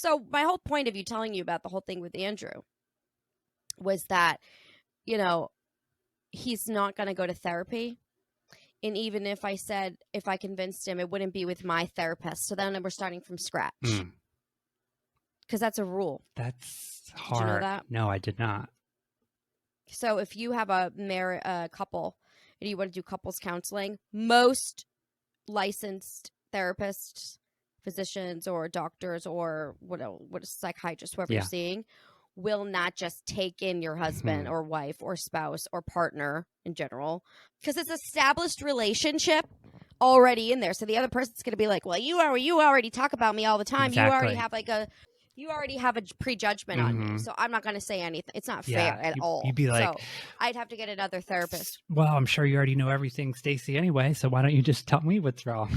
So my whole point of you telling you about the whole thing with Andrew was that, you know, he's not going to go to therapy. And even if I convinced him, it wouldn't be with my therapist. So then we're starting from scratch. Because that's a rule. That's hard. Did you know that? No, I did not. So if you have a couple and you want to do couples counseling, most licensed therapists, physicians, or doctors, or what a psychiatrist, whoever you're seeing, will not just take in your husband or wife or spouse or partner in general, because it's established relationship already in there. So the other person's going to be like, well, you already talk about me all the time. Exactly. You already have a prejudgment on me, so I'm not going to say anything. It's not fair at all. You'd be like, so I'd have to get another therapist. Well, I'm sure you already know everything, Stacey, anyway, so why don't you just tell me what's wrong?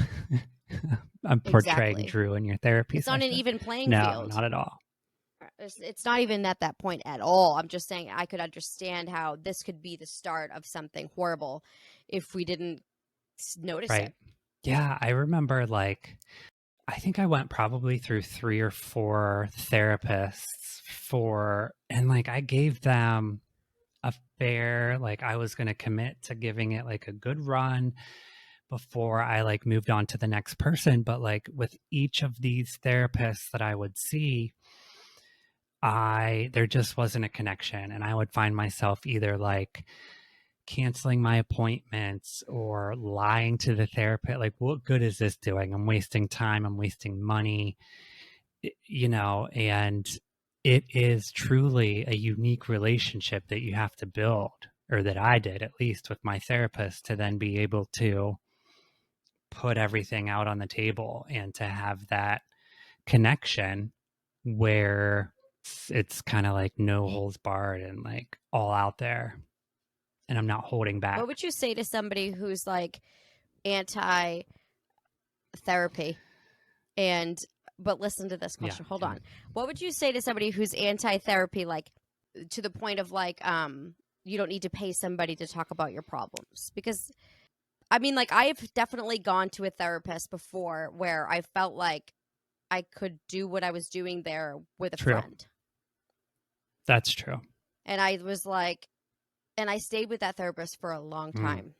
I'm portraying Drew in your therapy It's session. on an even playing field. No, not at all. It's not even at that point at all. I'm just saying I could understand how this could be the start of something horrible if we didn't notice it. Yeah, I remember, like, I think I went probably through 3 or 4 therapists and like I gave them a fair, like I was going to commit to giving it like a good run before I like moved on to the next person. But like with each of these therapists that I would see, there just wasn't a connection, and I would find myself either like canceling my appointments or lying to the therapist. Like, what good is this doing? I'm wasting time. I'm wasting money, and it is truly a unique relationship that you have to build, or that I did at least with my therapist, to then be able to put everything out on the table and to have that connection where it's kind of like no holds barred and like all out there. And I'm not holding back. What would you say to somebody who's like anti-therapy but listen to this question. Hold on. What would you say to somebody who's anti-therapy, like to the point of like, you don't need to pay somebody to talk about your problems? Because I mean, like, I've definitely gone to a therapist before where I felt like I could do what I was doing there with a friend. That's true. And I was like, and I stayed with that therapist for a long time.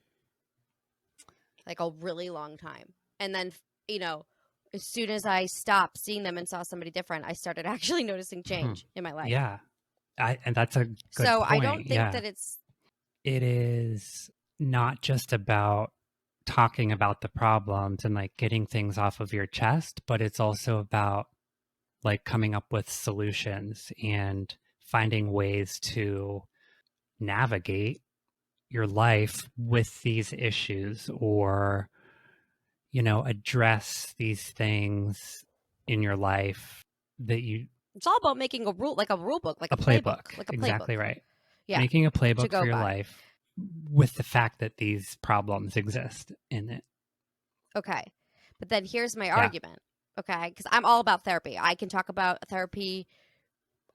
Like a really long time. And then, as soon as I stopped seeing them and saw somebody different, I started actually noticing change in my life. Yeah. And that's a good So point. I don't think that it is not just about talking about the problems and like getting things off of your chest, but it's also about like coming up with solutions and finding ways to navigate your life with these issues, or address these things in your life that it's all about making a rule book, like a playbook. Like a playbook. Exactly right. Yeah. Making a playbook for your life with the fact that these problems exist in it. Okay. But then here's my argument. Okay. Because I'm all about therapy. I can talk about therapy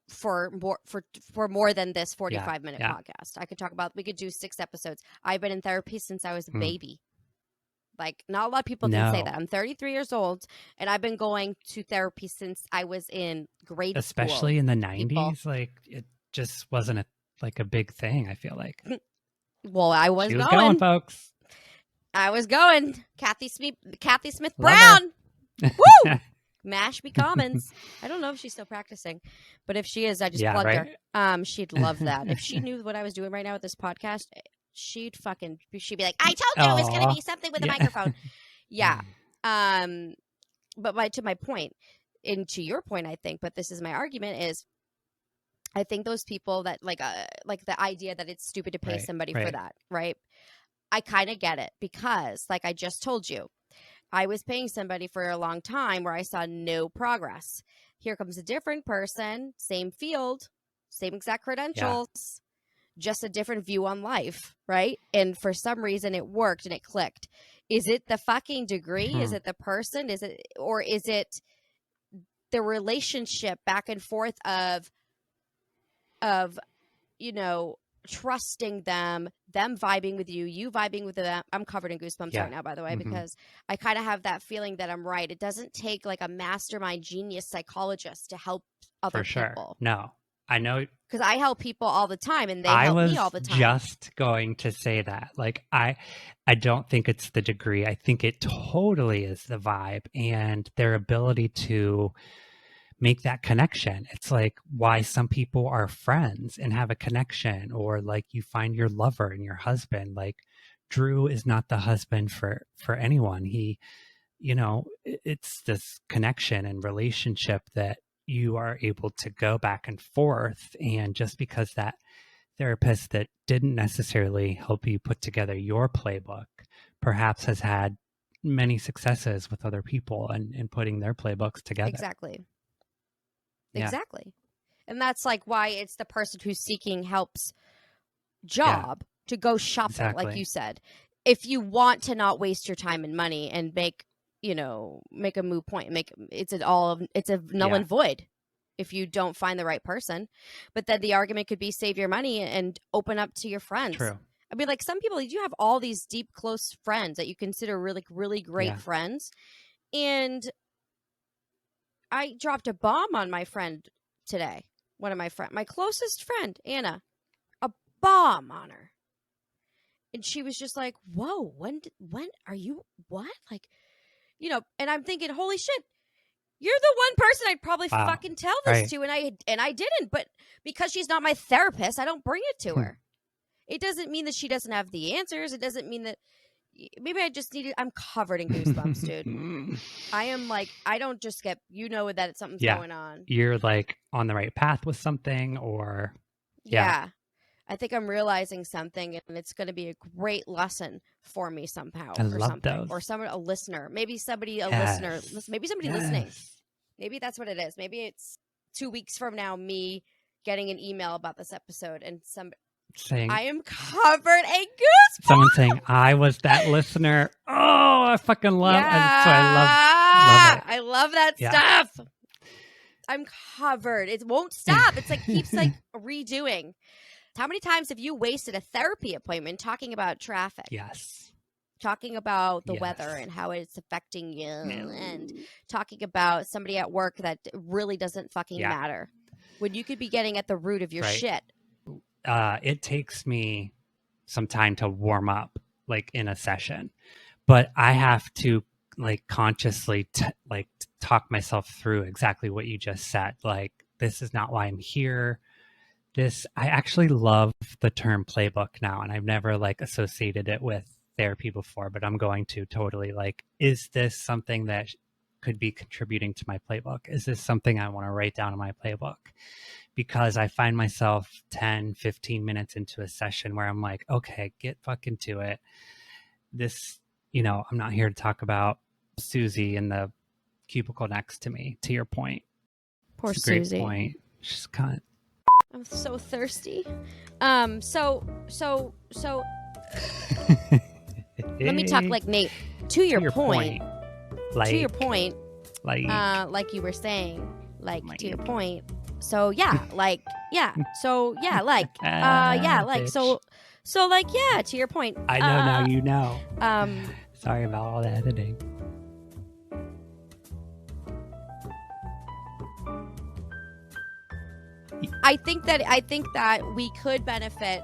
for more than this 45-minute podcast. We could do 6 episodes. I've been in therapy since I was a baby. Like, not a lot of people can say that. I'm 33 years old, and I've been going to therapy since I was in grade school. Especially in the 90s, like, it just wasn't a big thing, I feel like. Well, I was going, folks. I was going. Kathy Smith Brown. Woo! Mashpee Commons. I don't know if she's still practicing, but if she is, I just plugged her. She'd love that. If she knew what I was doing right now with this podcast, she'd be like, I told you it was going to be something with a microphone. Yeah. But to my point, and to your point, I think, but this is my argument, is I think those people that like the idea that it's stupid to pay somebody for that, right? I kind of get it, because like I just told you, I was paying somebody for a long time where I saw no progress. Here comes a different person, same field, same exact credentials, just a different view on life, right? And for some reason it worked and it clicked. Is it the fucking degree? Is it the person? Is it the relationship back and forth of trusting them, them vibing with you vibing with them. I'm covered in goosebumps right now, by the way, because I kind of have that feeling that I'm right. It doesn't take like a mastermind genius psychologist to help other people. No, I know. Because I help people all the time and they help me all the time. I was just going to say that. Like, I don't think it's the degree. I think it totally is the vibe and their ability to make that connection. It's like why some people are friends and have a connection, or like you find your lover and your husband. Like Drew is not the husband for anyone. He, you know, it's this connection and relationship that you are able to go back and forth. And just because that therapist that didn't necessarily help you put together your playbook perhaps has had many successes with other people and putting their playbooks together. Exactly. And that's like why it's the person who's seeking help's job to go shopping, like you said. If you want to not waste your time and money and make a moot point, it's a null and void if you don't find the right person. But then the argument could be save your money and open up to your friends. True. I mean, like some people, you have all these deep, close friends that you consider really, really great friends. And I dropped a bomb on my friend today. My closest friend, Anna, a bomb on her. And she was just like, whoa, when are you, what? Like, and I'm thinking, holy shit, you're the one person I'd probably fucking tell this to. And I didn't, but because she's not my therapist, I don't bring it to her. It doesn't mean that she doesn't have the answers. It doesn't mean that maybe I just I'm covered in goosebumps, dude. I am like, I don't just get, that something's going on. You're like on the right path with something or. Yeah. I think I'm realizing something and it's going to be a great lesson for me somehow. I love those. Or a listener. Maybe somebody, listener. Maybe somebody listening. Maybe that's what it is. Maybe it's 2 weeks from now, me getting an email about this episode and saying, I am covered in goosebumps. Someone saying, I was that listener. Oh, I fucking love it. So I love it. I love that stuff. I'm covered. It won't stop. It's like keeps like redoing. How many times have you wasted a therapy appointment talking about traffic? Yes. Talking about the weather and how it's affecting you and talking about somebody at work that really doesn't fucking matter. When you could be getting at the root of your shit. It takes me some time to warm up, like in a session, but I have to like consciously talk myself through exactly what you just said. Like, this is not why I'm here. I actually love the term playbook now, and I've never like associated it with therapy before, but I'm going to totally like, is this something that could be contributing to my playbook? Is this something I want to write down in my playbook? Because I find myself 10, 15 minutes into a session where I'm like, okay, get fucking to it. This, I'm not here to talk about Susie in the cubicle next to me, to your point. Poor Susie. Great point. She's kind of... I'm so thirsty. So let me talk like Nate. To your point. Like, to your point. Like you were saying. Like to your point. So yeah, like yeah. So yeah, like like bitch. So like yeah, to your point. I know now you know. Sorry about all the editing. I think that we could benefit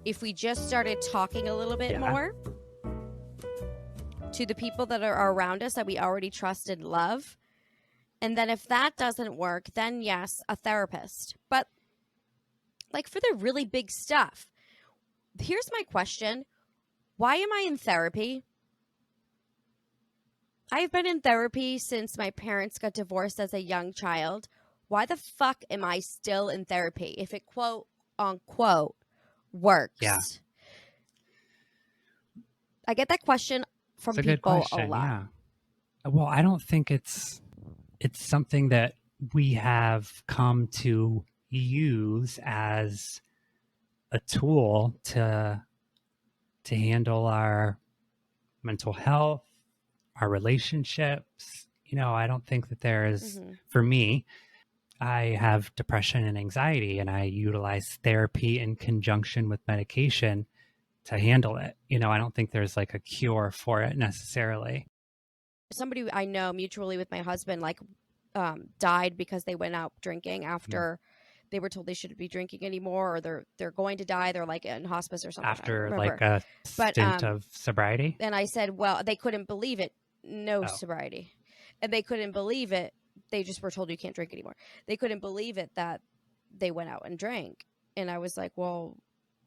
if we just started talking a little bit more to the people that are around us that we already trust and love. And then if that doesn't work, then yes, a therapist. But like for the really big stuff, here's my question. Why am I in therapy? I've been in therapy since my parents got divorced as a young child. Why the fuck am I still in therapy if it quote unquote works? Yeah. I get that question from people a lot. Yeah. Well, I don't think it's something that we have come to use as a tool to handle our mental health, our relationships. I don't think that there is, for me, I have depression and anxiety, and I utilize therapy in conjunction with medication handle it. You know, I don't think there's like a cure for it necessarily. Somebody I know mutually with my husband, like, died because they went out drinking after they were told they shouldn't be drinking anymore, or they're going to die. They're like in hospice or something. I don't After like remember. a But stint of sobriety. and I said, well, they couldn't believe it. No Oh, sobriety. And they couldn't believe it. They just were told you can't drink anymore. They couldn't believe it that they went out and drank. And I was like, well,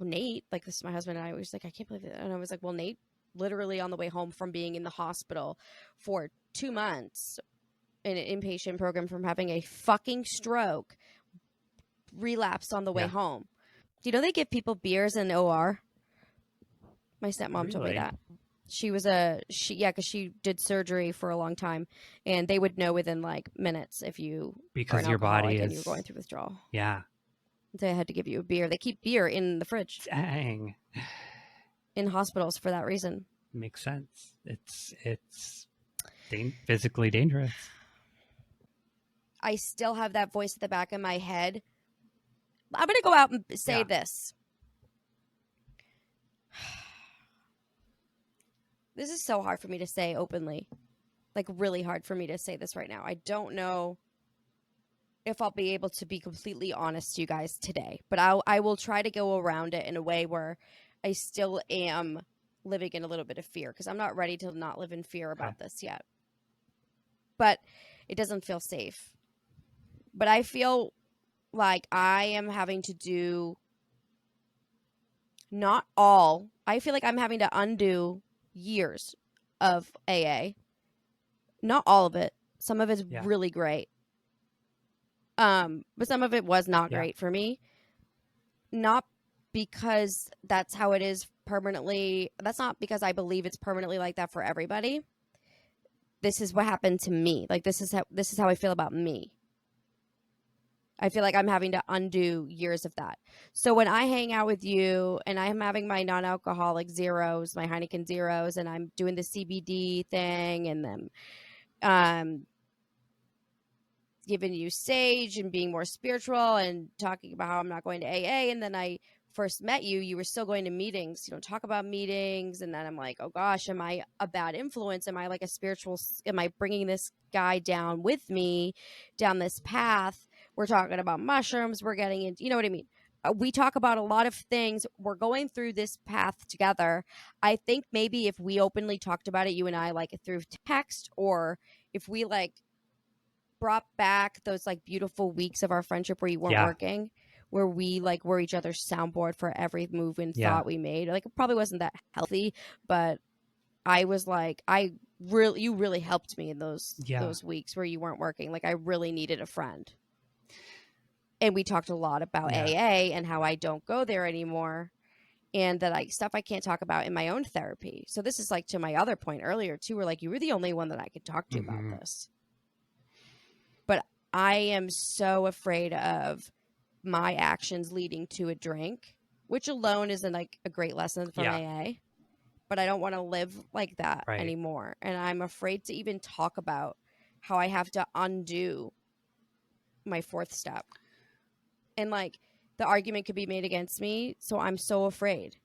Nate, like, this is my husband, and I was like, I can't believe it. And I was like, well, Nate, literally on the way home from being in the hospital for 2 months in an inpatient program from having a fucking stroke, relapsed on the way yeah. home. Do you know they give people beers in OR? My stepmom told me Really? that. Because she did surgery for a long time, and they would know within like minutes if you are an Because your body alcoholic and you're is, going through withdrawal. yeah. They had to give you a beer. They keep beer in the fridge Dang. in hospitals for that reason. Makes sense. It's physically dangerous. I still have that voice at the back of my head. I'm going to go out and say this. This is so hard for me to say openly. Like, really hard for me to say this right now. I don't know if I'll be able to be completely honest to you guys today, but I will try to go around it in a way where I still am living in a little bit of fear, because I'm not ready to not live in fear about this yet. But it doesn't feel safe. But I feel like I am having to do not all. I feel like I'm having to undo years of AA. Not all of it. Some of it's really great. But some of it was not great for me. Not because that's how it is permanently. That's not because I believe it's permanently like that for everybody. This is what happened to me. Like, this is how I feel about me. I feel like I'm having to undo years of that. So when I hang out with you and I'm having my non-alcoholic zeros, my Heineken zeros, and I'm doing the CBD thing, and then giving you sage and being more spiritual and talking about how I'm not going to AA, and then I first met you, you were still going to meetings. You don't talk about meetings. And then I'm like, oh gosh, am I a bad influence? Am I like a spiritual, am I bringing this guy down with me down this path? We're talking about mushrooms. We're getting into, you know what I mean? We talk about a lot of things. We're going through this path together. I think maybe if we openly talked about it, you and I, like through text, or if we like brought back those like beautiful weeks of our friendship where you weren't working, where we like were each other's soundboard for every move and thought we made. Like, it probably wasn't that healthy, but I was like, you really helped me in those weeks where you weren't working. Like, I really needed a friend. And we talked a lot about AA and how I don't go there anymore, and that stuff I can't talk about in my own therapy. So this is like to my other point earlier too, where like you were the only one that I could talk to about this. But I am so afraid of my actions leading to a drink, which alone isn't like a great lesson from AA, but I don't want to live like that anymore. And I'm afraid to even talk about how I have to undo my fourth step. And like, the argument could be made against me. So I'm so afraid.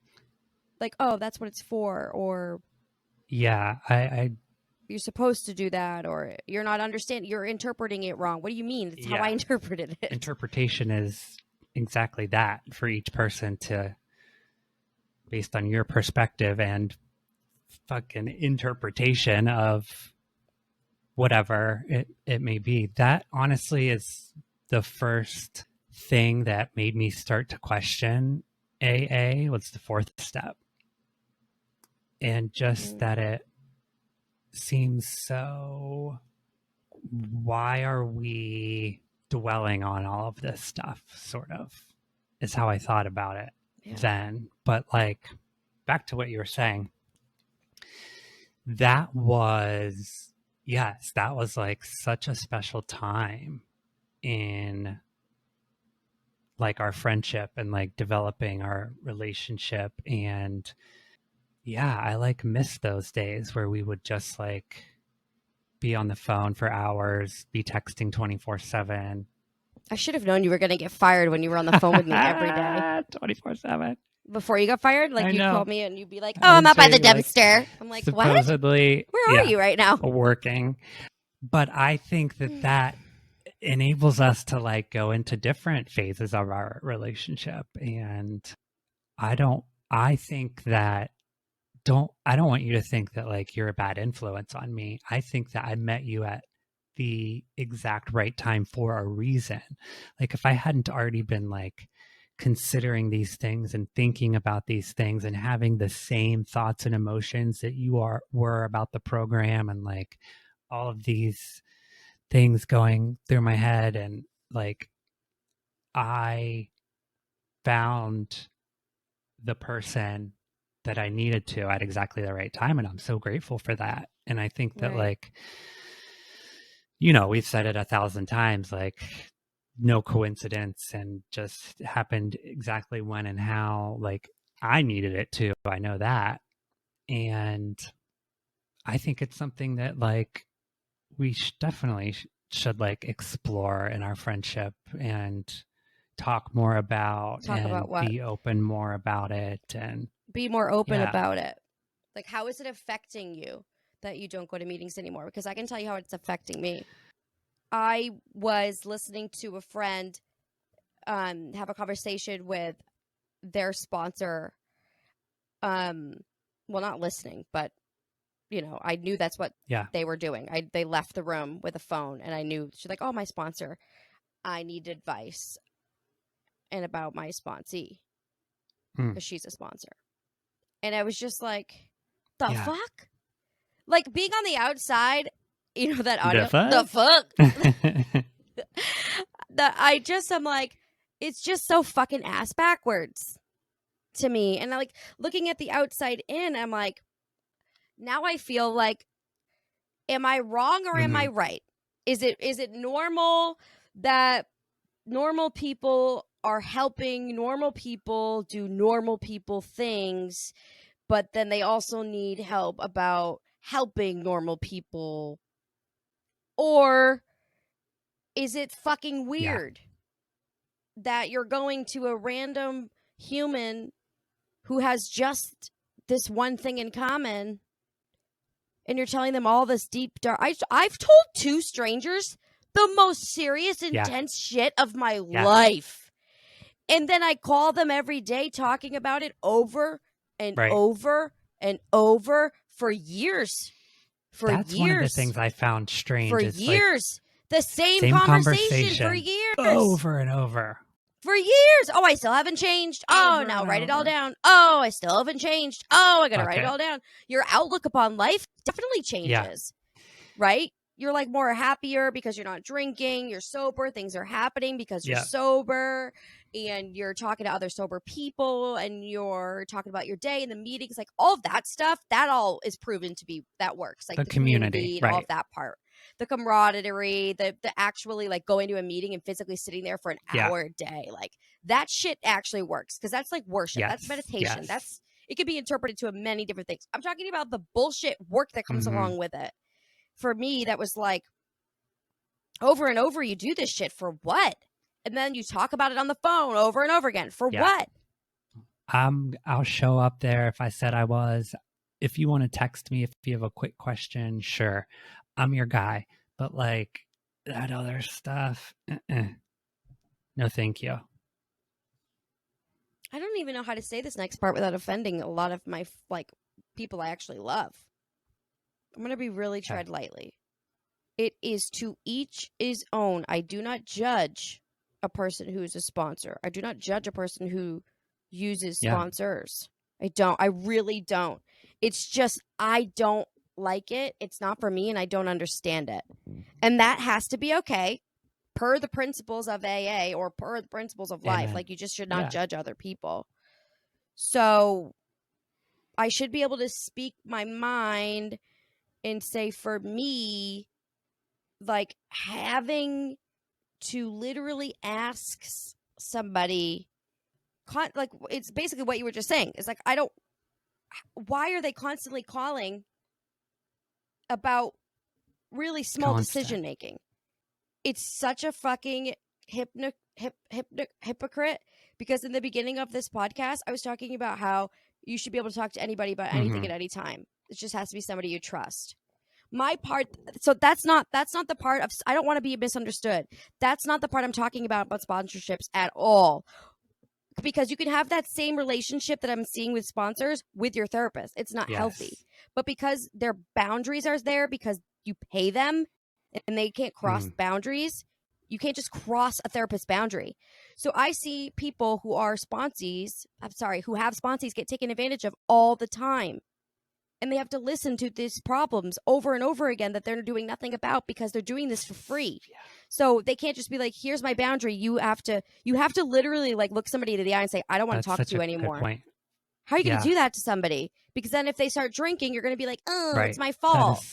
Like, oh, that's what it's for. Or I you're supposed to do that, or you're not understanding, you're interpreting it wrong. What do you mean? It's how I interpreted it. Interpretation is exactly that for each person, to based on your perspective and fucking interpretation of whatever it may be. That honestly is the first thing that made me start to question AA, was the fourth step. And just that it seems so, why are we dwelling on all of this stuff, sort of, is how I thought about it then. But like, back to what you were saying, that was like such a special time in like our friendship and like developing our relationship. And I like miss those days where we would just like be on the phone for hours, be texting 24/7. I should have known you were going to get fired when you were on the phone with me every day. 24/7. before you got fired? Like, I you'd call know. me and you'd be like, I oh, I'm was out by the doing like dumpster. I'm like, what? supposedly, Where are yeah, you right now? working. But I think that enables us to like go into different phases of our relationship. And I think that I don't want you to think that like you're a bad influence on me. I think that I met you at the exact right time for a reason. Like if I hadn't already been like considering these things and thinking about these things and having the same thoughts and emotions that were about the program, and like all of these things going through my head, and like I found the person that I needed to at exactly the right time, and I'm so grateful for that. And I think that Right. like, we've said it 1,000 times, like no coincidence, and just happened exactly when and how like I needed it to. I know that. And I think it's something that like we definitely should like explore in our friendship and talk more about Talk about and what? be open more about it. And Be more open yeah, about it. Like, how is it affecting you that you don't go to meetings anymore? Because I can tell you how it's affecting me. I was listening to a friend have a conversation with their sponsor. Well, not listening, but I knew that's what yeah, they were doing. They left the room with a phone, and I knew she's like, "Oh, my sponsor. I need advice and about my sponsee mm, because she's a sponsor." And I was just like, "The yeah. fuck!" Like being on the outside, that The audio. The fuck? fuck. That I'm like, it's just so fucking ass backwards to me. And I like looking at the outside in. I'm like, now I feel like, am I wrong or am hmm I right? Is it normal that normal people are helping normal people do normal people things, but then they also need help about helping normal people? Or is it fucking Yeah. weird that you're going to a random human who has just this one thing in common and you're telling them all this deep dark? I've told two strangers the most serious, Yeah. intense shit of my Yeah. life. And then I call them every day talking about it over and Right. over and over for years. For That's one of the years. things I found For strange. It's like years. The same same conversation for conversation years. over and over. For years. Oh, I still haven't changed. Oh, Over now and write it all over. down. Oh, I still haven't changed. Oh, I got to Fuck write it it. all down. Your outlook upon life definitely Yeah. changes, right? You're like more happier because you're not drinking, you're sober, things are happening because you're Yeah. sober, and you're talking to other sober people, and you're talking about your day and the meetings, like all of that stuff, that all is proven to be that works, like The the community. community and all of Right. that part. The camaraderie, the actually like going to a meeting and physically sitting there for an Yeah. hour a day, like that shit actually works because that's like worship, that's Yes. meditation, Yes. that's it can be interpreted to many different things. I'm talking about the bullshit work that comes hmm along with it. For me, that was like over and over, you do this shit for what? And then you talk about it on the phone over and over again for Yeah. what? I'll show up there if I said I was. If you want to text me if you have a quick question, sure. I'm your guy. But like that other stuff, no thank you. I don't even know how to say this next part without offending a lot of my like people I actually love. I'm going to be really Okay. tread lightly. It is to each his own. I do not judge a person who is a sponsor. I do not judge a person who uses Yeah. sponsors. I don't. I really don't. It's just I don't like it. It's not for me and I don't understand it. And that has to be okay per the principles of AA or per the principles of life. Amen. Like you just should not Yeah. judge other people. So I should be able to speak my mind and say, for me, like having to literally ask somebody, like it's basically what you were just saying. It's like, why are they constantly calling about really small Constant. decision making? It's such a fucking hypocrite Because in the beginning of this podcast, I was talking about how you should be able to talk to anybody about anything at any time. It just has to be somebody you trust. My part, so that's not the part of, I don't want to be misunderstood. That's not the part I'm talking about sponsorships at all. Because you can have that same relationship that I'm seeing with sponsors with your therapist. It's not healthy. But because their boundaries are there, because you pay them and they can't cross boundaries, you can't just cross a therapist's boundary. So I see people who are sponsees, who have sponsees get taken advantage of all the time. And they have to listen to these problems over and over again that they're doing nothing about because they're doing this for free. So they can't just be like, here's my boundary. You have to literally like look somebody in the eye and say, I don't want to talk to you anymore. How are you going to do that to somebody? Because then if they start drinking, you're going to be like, oh, it's my fault.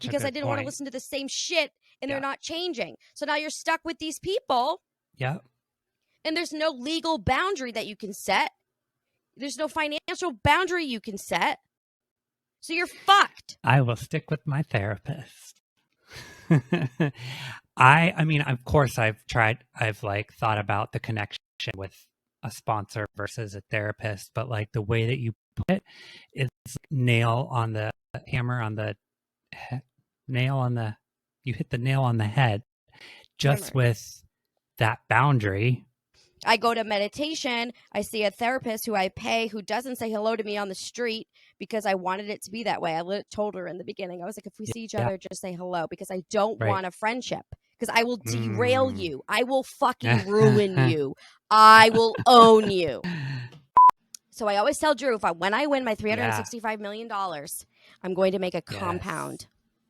Because I didn't want to listen to the same shit and they're not changing. So now you're stuck with these people. Yeah. And there's no legal boundary that you can set. There's no financial boundary you can set. So you're fucked. I will stick with my therapist. I mean, of course I've like thought about the connection with a sponsor versus a therapist, but like the way that you put it, it's nail on the hammer on the you hit the nail on the head just with that boundary. I go to meditation. I see a therapist who I pay who doesn't say hello to me on the street because I wanted it to be that way. I told her in the beginning, I was like, if we see each other, just say hello because I don't want a friendship because I will derail you. I will fucking ruin you. I will own you. So I always tell Drew, when I win my $365 million, I'm going to make a compound,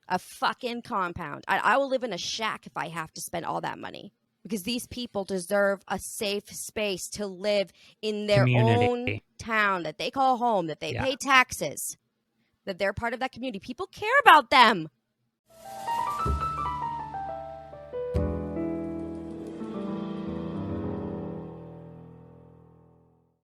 a fucking compound. I will live in a shack if I have to spend all that money. Because these people deserve a safe space to live in their own town that they call home, that they pay taxes, that they're part of that community. People care about them.